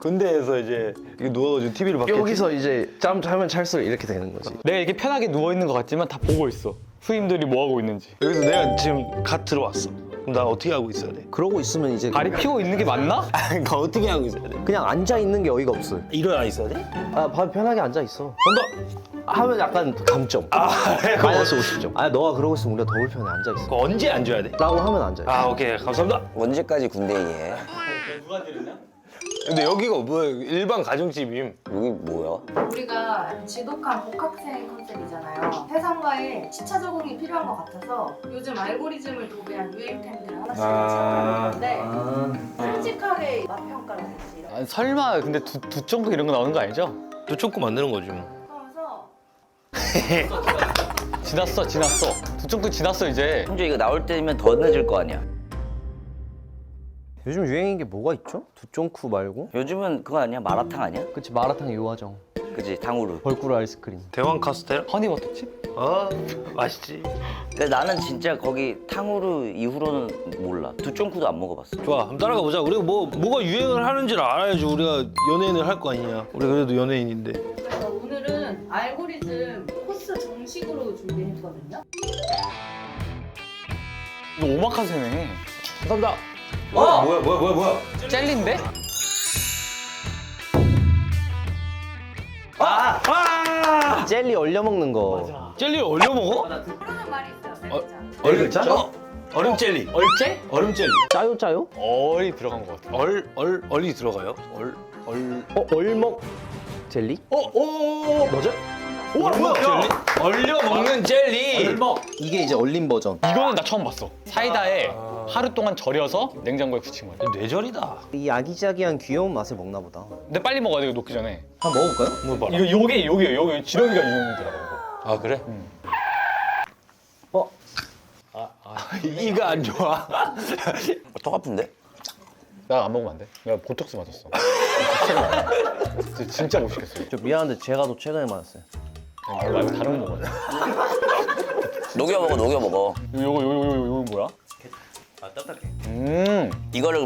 군대에서 이제 이렇게 누워가지고 TV를 봤겠지. 여기서 이제 짬 자면 찰수록 이렇게 되는 거지. 내가 이렇게 편하게 누워있는 것 같지만 다 보고 있어. 후임들이 뭐 하고 있는지. 여기서 내가 지금 갓 들어왔어. 그럼 나 어떻게 하고 있어야 돼? 그러고 있으면 이제 다리 피고 있는 게 맞나? 그러니까 어떻게 하고 있어야 돼? 그냥 앉아 있는 게 어이가 없어. 일어나 있어야 돼? 아, 편하게 앉아 있어. 전더. 하면 약간 감점. 마이너스 50점. 아, 너가 그러고 있으면 우리가 더 불편해. 앉아 있어. 그거 언제 앉아야 돼? 라고 하면 앉아 있어. 아 오케이 감사합니다. 언제까지 군대에 해? 근데 여기가 뭐야? 일반 가정집임. 여기 뭐야? 우리가 지독한 복학생 컨셉이잖아요. 세상과의 시차 적응이 필요한 것 같아서 요즘 알고리즘을 도배한 유행템들을 하나씩 찾아보는데 솔직하게 맛 평가를 했지. 아, 설마 근데 두쫑크 이런 거 나오는 거 아니죠? 또 초코 만드는 거지 뭐. 하면서 지났어. 두쫑크 지났어 이제. 심지어 이거 나올 때면 더 늦을 거 아니야? 요즘 유행인 게 뭐가 있죠? 두쫑쿠 말고? 요즘은 그거 아니야? 마라탕 아니야? 그치, 마라탕 요화정. 그치, 탕후루. 벌꿀 아이스크림. 대왕 카스텔? 허니버터칩? 아 맛있지. 근데 나는 진짜 거기 탕후루 이후로는 몰라. 두쫑쿠도 안 먹어봤어. 좋아 한번 따라가 보자. 우리가 뭐가 유행을 하는지를 알아야지 우리가 연예인을 할 거 아니냐. 우리 그래도 연예인인데. 그래서 오늘은 알고리즘 코스 정식으로 준비했거든요. 이거 오마카세네. 감사합니다. 뭐야? 젤리인데? 젤리 얼려 먹는 거. 젤리 얼려 먹어? 부르는 말이 있어요. 네 글자. 얼글자? 얼음 젤리. 얼젤? 얼음 젤리. 짜요? 얼이 들어간 것 같아. 얼이 들어가요? 얼먹 젤리? 뭐죠? 우와 뭐야? 얼려 먹는 젤리. 이게 이제 얼린 버전. 이거는 나 처음 봤어. 사이다에 하루 동안 절여서 냉장고에 붙인 거야. 뇌절이다. 이 아기자기한 귀여운 맛을 먹나 보다. 근데 빨리 먹어야 돼, 이거 녹기 전에. 한번 먹어볼까요? 뭐 봐라. 요게 지렁이가 유행이더라고. 아 그래? 이가 안 좋아. 턱 아픈데? 나 안 먹으면 안 돼. 내가 보톡스 맞았어. 진짜 못 시켰어요. 저 미안한데 제가 더 최근에 맞았어요. 아니, 말고 다른 거 먹어야 돼. 녹여 먹어. 요거 뭐야? 아, 딱딱해. 이거를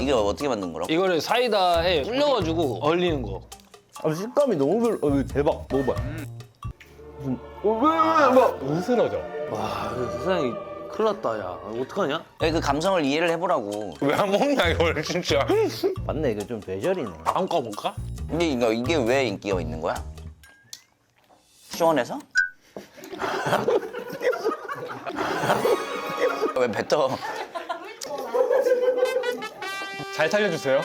이게 어떻게 만든 거라고? 이거를 사이다에 불려가지고 얼리는 거. 아, 식감이 너무 대박. 먹어봐. 으스러져. 와 세상에 큰일 났다 야. 어떡하냐? 야, 그 감성을 이해를 해보라고. 왜 안 먹냐 이걸 진짜. 맞네, 이거 좀 뇌절이네. 다음 거 볼까? 근데 이게 왜 인기가 있는 거야? 시원해서? 왜 뱉어? 잘 살려주세요.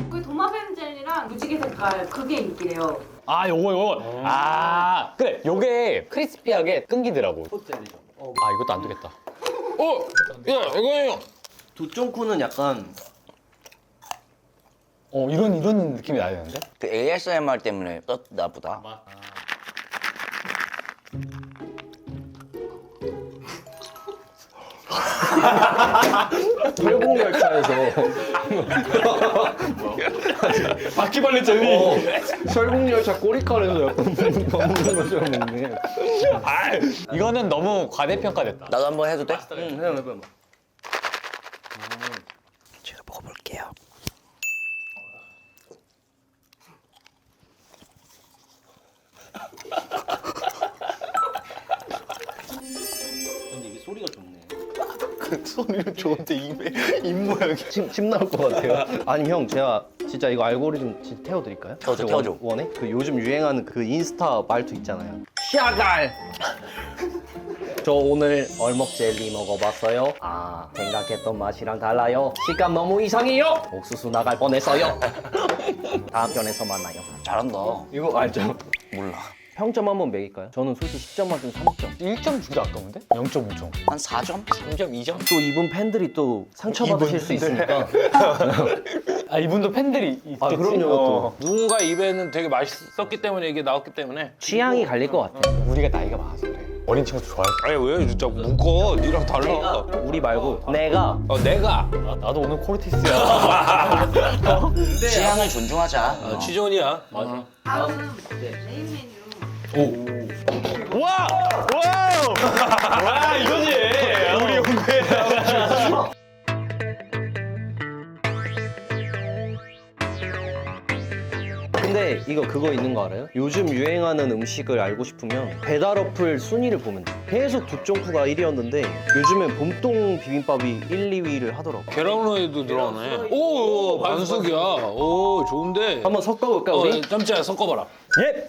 그 도마뱀 젤리랑 무지개 색깔 그게 인기래요. 아, 요거. 아, 그래. 요게 크리스피하게 끊기더라고. 아, 이것도 안 되겠다. 야 이거예요. 두쫑쿠는 약간 이런 느낌이 나야 되는데? 그 ASMR 때문에 떴나 보다. 설국열차에서 바퀴벌레 젤리. 설국열차 꼬리칼에서 약간 먹는 것처럼 먹네. 이거는 너무 과대평가됐다. 나도 한번 해도 돼? 응, 해봐. 제가 먹어볼게요. 근데 이게 소리가 좋네. 소리는 좋은데 입 모양이. 침 나올 것 같아요. 아니 형, 제가 진짜 이거 알고리즘 진짜 태워드릴까요? 태워줘. 원해? 그 요즘 유행하는 그 인스타 말투 있잖아요. 샤갈! 저 오늘 얼먹 젤리 먹어봤어요. 아, 생각했던 맛이랑 달라요. 식감 너무 이상해요. 옥수수 나갈 뻔했어요. 다음 편에서 만나요. 잘한다. 이거 알죠? 몰라. 평점 한번 매길까요? 저는 솔직히 10점 만점 3점. 1점 주기 아까운데? 0.5점. 한 4점? 3점 2점? 또 이분 팬들이 또 상처받으실 수 있으니까. 아, 이분도 팬들이 있겠지? 아, 그럼요. 누군가 입에는 되게 맛있었기 때문에 이게 나왔기 때문에. 취향이 갈릴 것 같아. 우리가 나이가 많아서 그래. 어린 친구도 좋아할 거야. 아니 왜 진짜 묶어? 니랑 달라. 우리 말고 내가 내가 나도 오늘 코르티스야. 취향을 존중하자. 취존이야. 맞아. 다음 메인 메뉴. 와! 이거지! 이거 그거 있는 거 알아요? 요즘 유행하는 음식을 알고 싶으면 배달 어플 순위를 보면 돼. 계속 두쫑쿠가 1위였는데 요즘엔 봄동 비빔밥이 1, 2위를 하더라고. 계란후라이도 들어가네. 오, 반숙이야. 오, 좋은데. 한번 섞어볼까 우리? 짬짜야 섞어봐라. 예!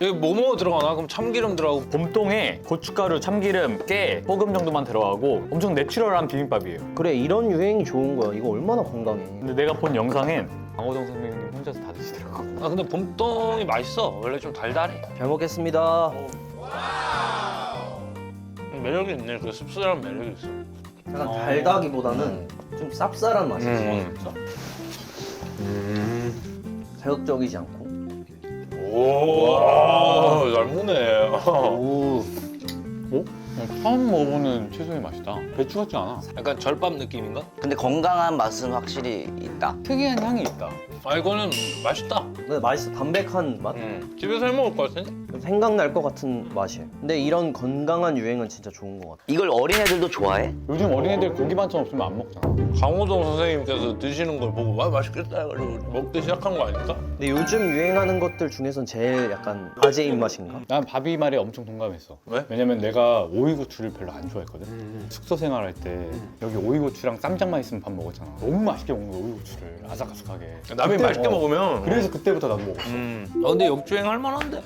여기 뭐뭐 들어가나? 그럼 참기름 들어가고. 봄동에 고춧가루, 참기름, 깨, 소금 정도만 들어가고 엄청 내추럴한 비빔밥이에요. 그래 이런 유행이 좋은 거야. 이거 얼마나 건강해. 근데 내가 본 영상엔 강호동 선배님 혼자서 다 드시더라고. 아 근데 봄동이 맛있어. 원래 좀 달달해. 잘 먹겠습니다. 매력이 있네. 그 씁쓸한 매력이 있어. 약간 달다기보다는 좀 쌉쌀한 맛이 있어. 자극적이지 않고. 오, 잘 먹네. 오. 처음 먹어보는 채소의 맛이다. 배추 같지 않아. 약간 절밥 느낌인가? 근데 건강한 맛은 확실히 있다. 특이한 향이 있다. 아 이거는 맛있다. 근데 맛있어. 담백한 맛? 집에서 해 먹을 것 같은데? 생각날 것 같은 맛이에요. 근데 이런 건강한 유행은 진짜 좋은 것 같아. 이걸 어린애들도 좋아해? 요즘 어린애들 고기 반찬 없으면 안 먹잖아. 강호동 선생님께서 드시는 걸 보고 와 맛있겠다 해가지고 먹기 시작한 거 아닐까? 근데 요즘 유행하는 것들 중에선 제일 약간 아재 입맛인가? 난 바비 말에 엄청 동감했어. 왜? 왜냐면 내가 오이고추를 별로 안 좋아했거든. 숙소 생활할 때 여기 오이고추랑 쌈장만 있으면 밥 먹었잖아. 너무 맛있게 먹는 거야, 오이고추를 아삭아삭하게. 남이 그때- 맛있게 먹으면 그래서 그때부터 나도 먹었어. 아 근데 역주행 할 만한데?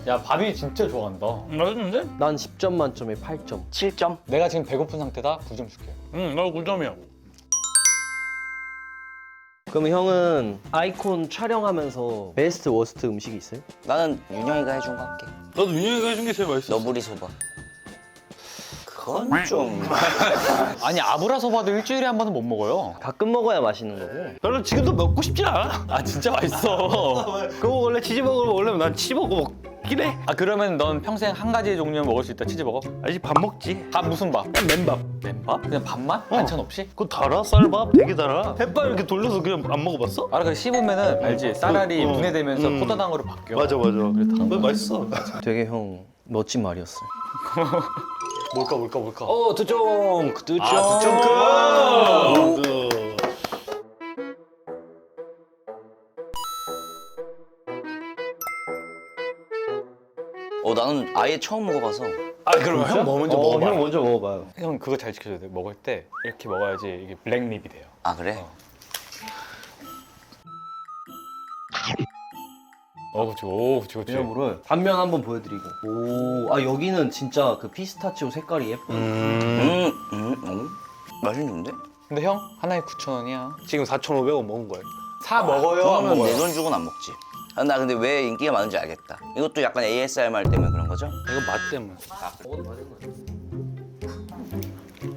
야, 바비 진짜 좋아한다. 맛있는데? 난 10점 만점에 8점. 7점? 내가 지금 배고픈 상태다. 9점 줄게. 나 9점이야. 그럼 형은 아이콘 촬영하면서 베스트 워스트 음식이 있어요? 나는 윤영이가 해준 거 할게. 나도 윤영이가 해준 게 제일 맛있어. 너구리 소바. 그건 좀... 아니, 아브라소바도 일주일에 한 번은 못 먹어요. 가끔 먹어야 맛있는 거고. 별로 지금도 먹고 싶진 않아. 아, 진짜 맛있어. 그거 원래 치즈버거를 먹으려면 난 치즈버거 먹긴 해. 아, 그러면 넌 평생 한 가지 종류 먹을 수 있다, 치즈버거? 아직 밥 먹지. 밥 무슨 밥? 맨밥. 맨밥? 그냥 밥만? 반찬 없이? 그거 달아? 쌀밥? 되게 달아. 햇반 이렇게 돌려서 그냥 안 먹어봤어? 알아, 그 씹으면은 알지? 쌀알이 분해되면서 포도당으로 바뀌어. 맞아. 그거 맛있어. 되게 형 멋진 말이었어요. 뭘까? 두쫑. 나는 아예 처음 먹어봐서. 아 그러면 형 뭐 먼저 먹어봐. 형 먼저 먹어봐요. 형 그거 잘 지켜줘야 돼. 먹을 때 이렇게 먹어야지 이게 블랙립이 돼요. 아 그래? 그치. 이거를 단면 한번 보여드리고. 오, 아 여기는 진짜 그 피스타치오 색깔이 예뻐요. 맛있는데? 근데 형 하나에 9,000원이야. 지금 4,500원 먹은 거야. 사 먹어요? 안 그러면 먹어요? 내 돈 주고는 안 먹지. 아, 나 근데 왜 인기가 많은지 알겠다. 이것도 약간 ASMR 때문에 그런 거죠? 이거 맛 때문에.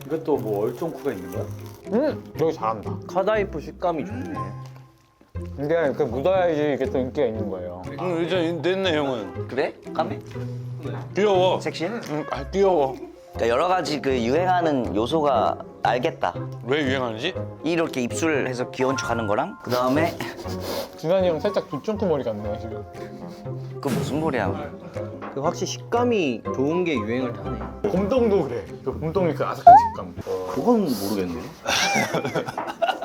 이것도 뭐 얼종쿠가 있는 거야? 여기 잘한다. 카다이프 식감이 좋네. 근데 그 묻어야지 이게 또 인기가 있는 거예요. 이제 됐네 형은. 그래? 까매? 귀여워. 섹시해? 귀여워. 그러니까 여러 가지 그 유행하는 요소가 알겠다. 왜 유행하는지? 이렇게 입술해서 귀여운 척하는 거랑 그 다음에 준환이 형 살짝 두쫑쿠 머리 같네 지금. 그 무슨 소리야? 그 확실히 식감이 좋은 게 유행을 타네. 봄동도 그래. 그 봄동이 그 아삭한 식감. 그건 모르겠네.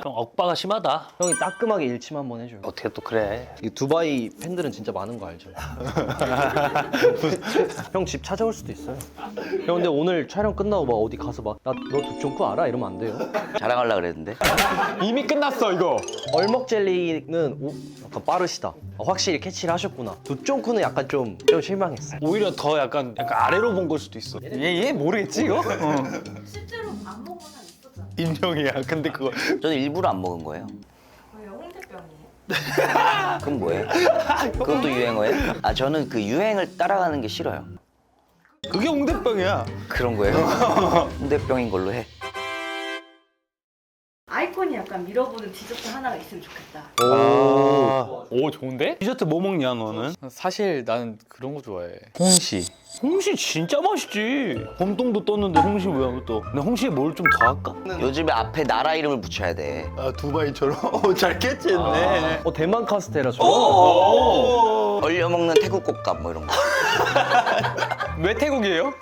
형 억바가 심하다. 형이 따끔하게 일침 한번 해줘요. 어떻게 또 그래? 이 두바이 팬들은 진짜 많은 거 알죠? 형 집 찾아올 수도 있어요. 형 근데 오늘 촬영 끝나고 막 어디 가서 막 나 너 두쫑쿠 알아? 이러면 안 돼요. 자랑하려고 그랬는데. 이미 끝났어 이거. 얼먹 젤리는 약간 빠르시다. 확실히 캐치를 하셨구나. 두쫑쿠는 약간 좀 실망했어요. 오히려 더 약간 아래로 본 걸 수도 있어. 얘 모르겠지 이거? 실제로 안 먹은 사람 있었잖아요. 인정이야. 근데 그거 저는 일부러 안 먹은 거예요. 왜요? 홍대병이에요? 그럼 뭐예요? 그것도 유행어예요? 아 저는 그 유행을 따라가는 게 싫어요. 그게 홍대병이야. 그런 거예요? 홍대병인 걸로 해. 아이콘이 약간 밀어보는 디저트 하나가 있으면 좋겠다. 오 좋은데? 디저트 뭐 먹냐 너는? 사실 나는 그런 거 좋아해. 홍시. 홍시 진짜 맛있지. 봄동도 떴는데 홍시 왜 안 또? 근데 홍시에 뭘 좀 더 할까? 요즘에 앞에 나라 이름을 붙여야 돼. 아 두바이처럼. 잘 캐치했네. 대만 카스테라처럼. 얼려 먹는 태국 꽃감 뭐 이런 거. 왜 태국이에요?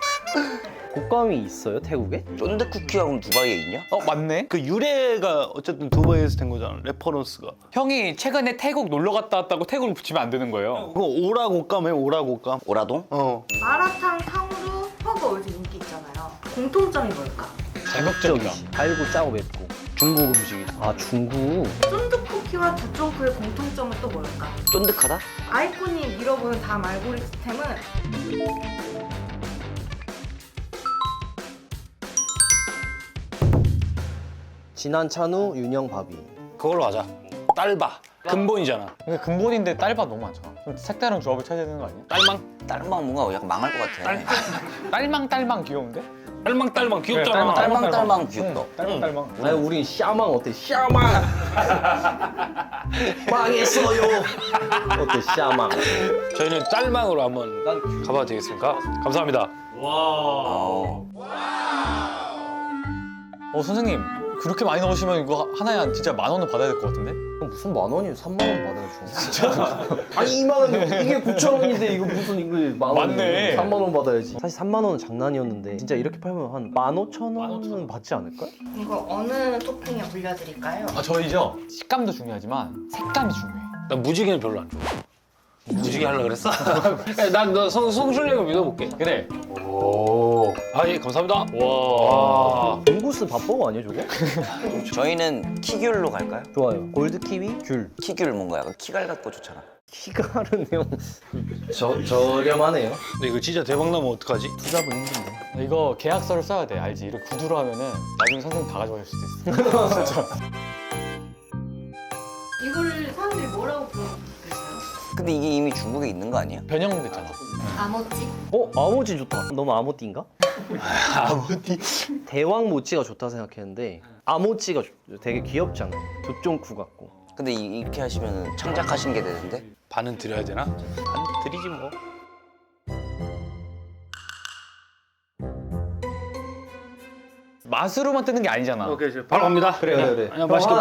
곶감이 있어요 태국에? 쫀득 쿠키가 그럼 두바이에 있냐? 맞네. 그 유래가 어쨌든 두바이에서 된 거잖아. 레퍼런스가. 형이 최근에 태국 놀러 갔다 왔다고 태국을 붙이면 안 되는 거예요. 그거 오라 곶감에 오라 곶감. 오라동? 어. 마라탕, 탕후루, 허거 요즘 인기 있잖아요. 공통점이 뭘까? 자극적이다. 달고 짜고 맵고. 중국 음식이다. 아 중국. 쫀득 쿠키와 두쫑크의 공통점은 또 뭘까? 쫀득하다? 아이콘이 밀어보는 다음 알고리즘은 진한 찬우, 윤영 바비. 그걸로 하자. 딸바. 근본이잖아. 근데 근본인데 딸바 너무 많잖아. 좀 색다른 조합을 찾아야 되는 거 아니야? 딸망. 딸망 뭔가 약간 망할 것 같아. 딸망 귀여운데? 딸망 귀엽잖아. 딸망 귀엽다. 딸망. 아니 우린 샤망 어때? 샤망. 망했어요. 어때 샤망? 저희는 딸망으로 한번 가봐도 되겠습니까? 감사합니다. 선생님 그렇게 많이 넣으시면 이거 하나에 진짜 10,000원은 받아야 될 것 같은데? 형 무슨 10,000원이에요? 30,000원 받아야죠. 진짜? 아니 20,000원 이게 9,000원인데 이거 무슨 이거 10,000원? 맞네. 30,000원 받아야지. 사실 30,000원은 장난이었는데 진짜 이렇게 팔면 한 15,000원은 받지 않을까? 이거 어느 토핑에 올려드릴까요? 저희죠. 식감도 중요하지만 색감이 중요해. 나 무지개는 별로 안 좋아. 무지개 하려고 그랬어? 난너 성술력을 믿어볼게. 그래. 오. 아, 예, 감사합니다. 와. 봉구스 밥버거 아니에요 저거? 저희는 키귤로 갈까요? 좋아요. 골드 키위 귤. 키귤 뭔가 약간 키갈 같고 좋잖아. 키가른 형. 저렴하네요. 근데 이거 진짜 대박 나면 어떡하지? 투잡은 힘든데. 이거 계약서를 써야 돼. 알지? 이렇게 구두로 하면은 나중에 선생님 다 가져갈 수도 있어. 진짜. 이걸 사람들이 뭐라고 부르겠어요? 근데 이게 이미 중국에 있는 거 아니야? 변형됐잖아. 아모찌? 아모찌 좋다. 너무 아모띠인가? 아모띠. 대왕 모찌가 좋다 생각했는데 아모찌가 되게 귀엽잖아. 두쫑쿠 같고. 근데 이렇게 하시면 창작하신 게 되는데? 반은 드려야 되나? 반 드리지 뭐. 맛으로만 뜨는 게 아니잖아. 오케이, 바로 갑니다. 그래. 아니야, 맛있게.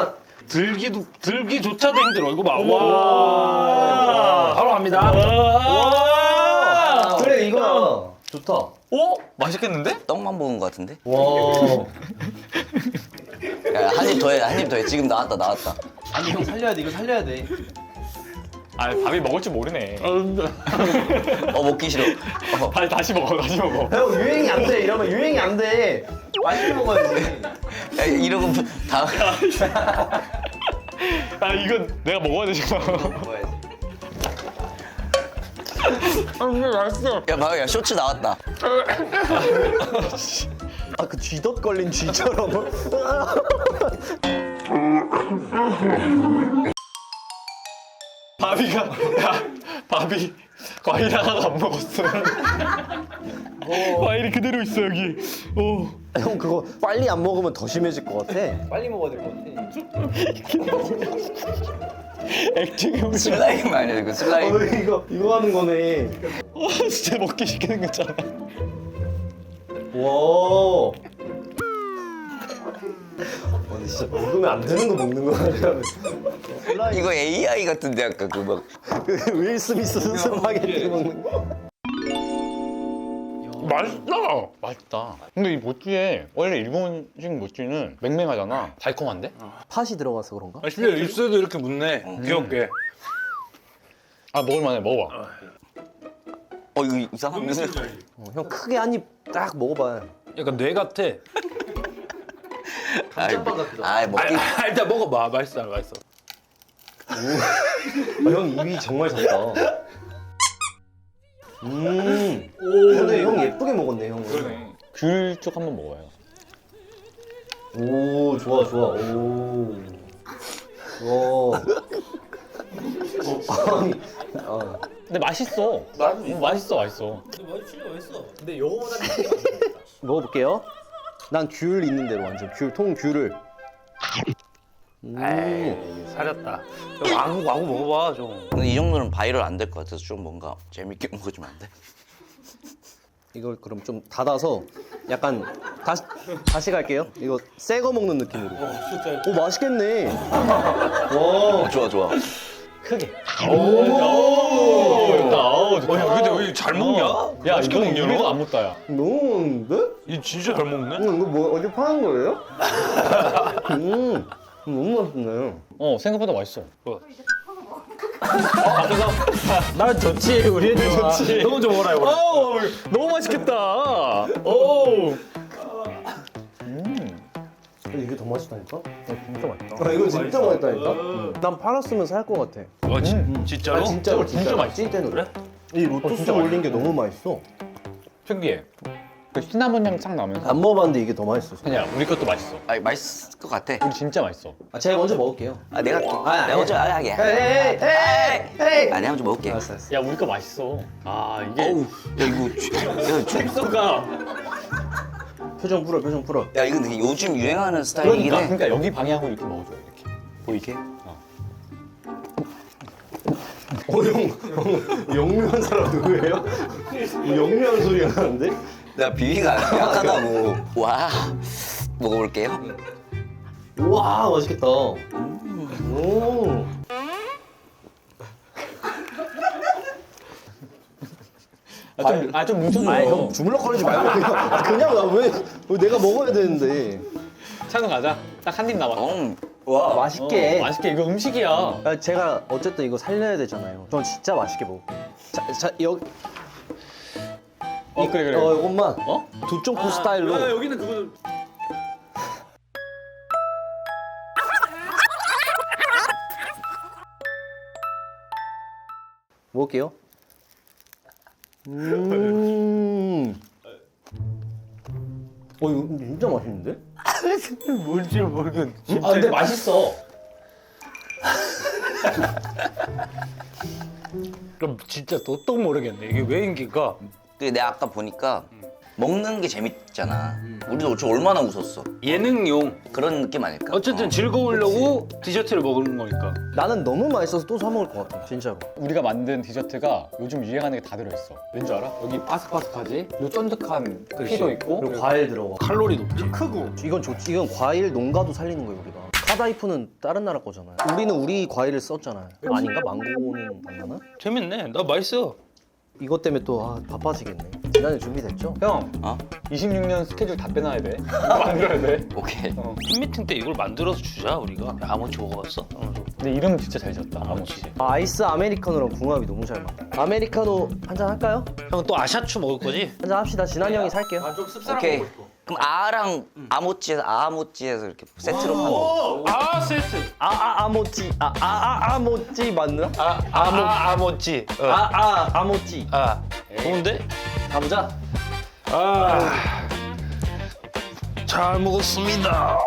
들기조차도 힘들어. 이거 봐. 와. 바로 갑니다. 와. 그래 이거야. 좋다. 맛있겠는데? 떡만 먹은 거 같은데? 와. 야, 한 입 더해, 한 입 더해. 지금 나왔다. 아니 형 살려야 돼. 이거 살려야 돼. 아, 밥이 먹을 줄 모르네. 먹기 싫어. 다시 먹어. 형 유행이 안 돼. 이러면 유행이 안 돼. 맛있게 먹어야지. 야, 이러고 다음. 아, 이건 내가 먹어야 되잖아. 야, 봐요. 야, 쇼츠 나왔다. 아 그 쥐덫 걸린 쥐처럼. 밥이 과일 하나도 안 먹었어. 과일이 그대로 있어 여기. 형 그거 빨리 안 먹으면 더 심해질 것 같아. 빨리 먹어야 될 것 같아. 액팅이 슬라임 아니야, 이거 슬라임. 이거 하는 거네. 진짜 먹기 쉽게 생겼잖아. 와. 근데 진짜 먹으면 안 되는 거 먹는 거 같아. 이거 AI 같은데, 아까 그 막. 윌 스미스 스파게티 먹는 거. 맛있다. 근데 이 모찌에 원래 일본식 모찌는 맹맹하잖아. 달콤한데? 팥이 들어가서 그런가? 맛있네. 입술도 이렇게 묻네. 귀엽게. 아, 먹을만해. 먹어봐. 이거 이상한데? 형 크게 한 입 딱 먹어봐. 약간 뇌 같아. 감자빵 같기도 하고. 아, 먹기. 일단 먹어봐. 맛있어. 형 입이 정말 작다. 근데 형 예쁘게 먹었네 형. 귤 쪽 한번 먹어요. 오 좋아. 오. 와. 아니. 근데 맛있어. 맛있어. 맛있어. 근데 요거보다 먹어볼게요. 난 귤 있는 대로 완전 통 귤을. 에이, 사렸다. 와구 먹어봐 좀. 근데 이 정도는 바이럴 안 될 것 같아서 좀 뭔가 재밌게 먹어주면 안 돼? 이걸 그럼 좀 닫아서 약간 다시 갈게요. 이거 새 거 먹는 느낌으로. 오 맛있겠네. 와. 좋아. 크게. 오. 좋다. 근데 왜 잘 먹냐? 야, 맛있게 이거는 먹냐, 입에도 너? 안 묻다야. 너무 먹는데? 이 진짜 잘 먹네. 이거 뭐 어디 파는 거예요? 너무 맛있네. 생각보다 맛있어. 난 좋지. 우리 애들 좋지. 너 먼저 먹어라 이거. 너무 맛있겠다. 오. 이게 더 맛있다니까? 진짜 맛있다. 이거 진짜 맛있다니까? 난 팔았으면 살 것 같아. 진짜로? 진짜로 진짜 맛있어. 찐텐으로. 그래? 이 로토스 진짜 올린 게 너무 맛있어. 신기해. 그 시나몬 향 싹 나면서 안 먹어봤는데 이게 더 맛있어. 그냥 우리 것도 맛있어. 아 맛있을 것 같아. 우리 진짜 맛있어. 제가 먼저 먹을게요. 아 내가 할게. 아, 내가 먼저 하게. 에이. 아 내가 먼저 먹을게. 알았어. 야, 우리 거 맛있어. 아, 이게 어우 야 이거 cep소가. 표정 풀어. 야 이거 근데 요즘 유행하는 스타일이긴 해. 그러니까 여기 방향으로 이렇게 먹어줘. 이렇게. 보이게? 영유한 사람 누구예요? 영유한 소리가 나는데? 내가 비위가 약하다고. 와 먹어볼게요. 와 맛있겠다. 오. 좀 뭉쳐줘. 형 주물럭거리지 말고 그냥 나 왜 내가 먹어야 되는데. 찬우 가자. 딱 한 입 남았어. 와 맛있게. 맛있게. 이거 음식이야. 제가 어쨌든 이거 살려야 되잖아요. 전 진짜 맛있게 먹을게요. 자 여기. 그래. 이것만. 어? 두쪽구 스타일로. 여기는 그거. 먹을게요. 이거 진짜 맛있는데? 뭔지 모르겠. 근데 맛있어. 그럼 진짜 도떡 모르겠네. 이게 왜 인기가? 그 내가 아까 보니까 먹는 게 재밌잖아. 우리도 저 얼마나 웃었어. 예능용. 그런 느낌 아닐까? 어쨌든 즐거우려고 디저트를 먹는 거니까. 나는 너무 맛있어서 또 사 먹을 것 같아, 진짜로. 우리가 만든 디저트가 요즘 유행하는 게 다 들어있어. 왠지 알아? 여기 바삭바삭하지? 요 쫀득한 피도 있고. 그리고 과일 들어가. 칼로리 높지. 이건 좋지. 이건 과일 농가도 살리는 거예요, 우리가. 카다이프는 다른 나라 거잖아요. 우리는 우리 과일을 썼잖아요. 아닌가? 망고는 안 나나? 재밌네. 나 맛있어. 이것 때문에 또 바빠지겠네. 지난해 준비됐죠? 형, 어? 26년 스케줄 다 빼놔야 돼. 이거 만들어야 돼. 오케이. 팬미팅 때 이걸 만들어서 주자 우리가. 야, 아몬치 먹어봤어? 근데 이름 진짜 잘 지었다. 아모치. 아이스 아메리카노랑 궁합이 너무 잘 맞다. 아메리카노 한잔 할까요? 형 또 아샤추 먹을 거지? 한잔 합시다. 진한이 형이 살게요. 오케이. 그럼 아랑 아모찌에서 이렇게 세트로 파는 거. 아 세트. 아모찌. 아모찌 맞나? 아몬치. 아모찌. 좋은데? 가보자. 잘 먹었습니다.